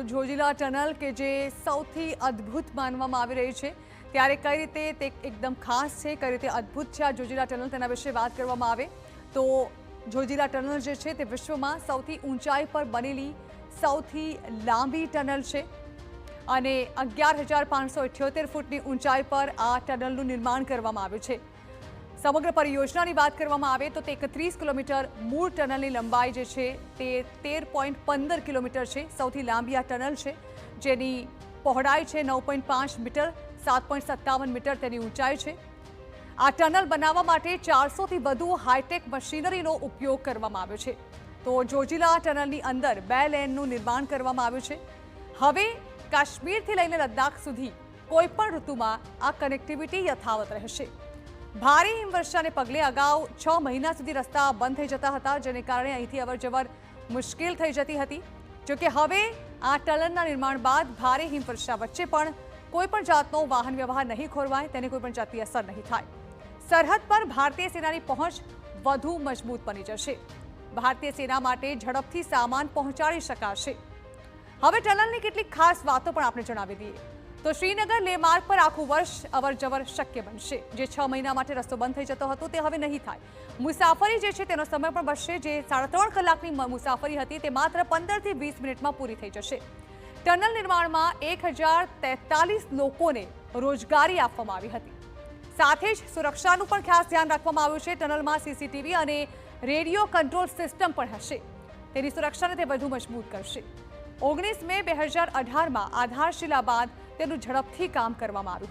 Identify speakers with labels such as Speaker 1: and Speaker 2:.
Speaker 1: Zojila tunnel કે જે સૌથી અદ્ભુત માનવામાં આવી રહી છે, ત્યારે કઈ રીતે તે એકદમ ખાસ છે, કઈ રીતે અદ્ભુત છે આ જોજીલા ટનલ, તેના વિશે વાત કરવામાં આવે તો જોજીલા ટનલ જે છે તે વિશ્વમાં સૌથી ઊંચાઈ પર બનેલી સૌથી લાંબી ટનલ છે અને 11,578 ફૂટની ઊંચાઈ પર આ ટનલનું નિર્માણ કરવામાં આવ્યું છે। સમગ્ર પરિયોજનાની વાત કરવામાં આવે તો તે 31 કિલોમીટર, મૂળ ટનલની લંબાઈ જે છે તે 13.15 કિલોમીટર છે। સૌથી લાંબી આ ટનલ છે, જેની પહોળાઈ છે 9.5 મીટર, 7.57 મીટર તેની ઊંચાઈ છે। આ ટનલ બનાવવા માટે 400થી વધુ હાઈટેક મશીનરીનો ઉપયોગ કરવામાં આવ્યો છે। તો જોજીલા ટનલની અંદર 2 લેનનું નિર્માણ કરવામાં આવ્યું છે। હવે કાશ્મીરથી લઈને લદ્દાખ સુધી કોઈપણ ઋતુમાં આ કનેક્ટિવિટી યથાવત રહેશે। ભારે હિમવર્ષાને પગલે અગાઉ 6 મહિના સુધી રસ્તા બંધ થઈ જતા હતા, જેને કારણે અહીંથી અવરજવર મુશ્કેલ થઈ જતી હતી। જોકે હવે આ ટનલના નિર્માણ બાદ ભારે હિમવર્ષા વચ્ચે પણ કોઈપણ જાતનો વાહન વ્યવહાર નહીં ખોરવાય, તેને કોઈપણ જાતની અસર નહીં થાય। સરહદ પર ભારતીય સેનાની પહોંચ વધુ મજબૂત બની જશે। ભારતીય સેના માટે ઝડપથી સામાન પહોંચાડી શકાશે। હવે ટનલની કેટલીક ખાસ વાતો પણ આપણે જણાવી દઈએ તો શ્રીનગર લેહ માર્ગ પર આખું વર્ષ અવરજવર શક્ય બનશે। જે 6 મહિના માટે રસ્તો બંધ થઈ જતો હતો તે હવે નહીં થાય। મુસાફરી જે છે તેનો સમય પણ બચશે। જે 3.5 કલાકની મુસાફરી હતી તે માત્ર 15થી 20 મિનિટમાં પૂરી થઈ જશે। ટનલ નિર્માણમાં 1043 લોકોને રોજગારી આપવામાં આવી હતી। સાથે જ સુરક્ષાનું પણ ખાસ ધ્યાન રાખવામાં આવ્યું છે। ટનલમાં સીસીટીવી અને રેડિયો કંટ્રોલ સિસ્ટમ પણ હશે, તેની સુરક્ષાને તે વધુ મજબૂત કરશે। 19 મે 2018માં આધારશિલા બાદ તેનું ઝડપથી કામ કરવામાં આવ્યું હતું।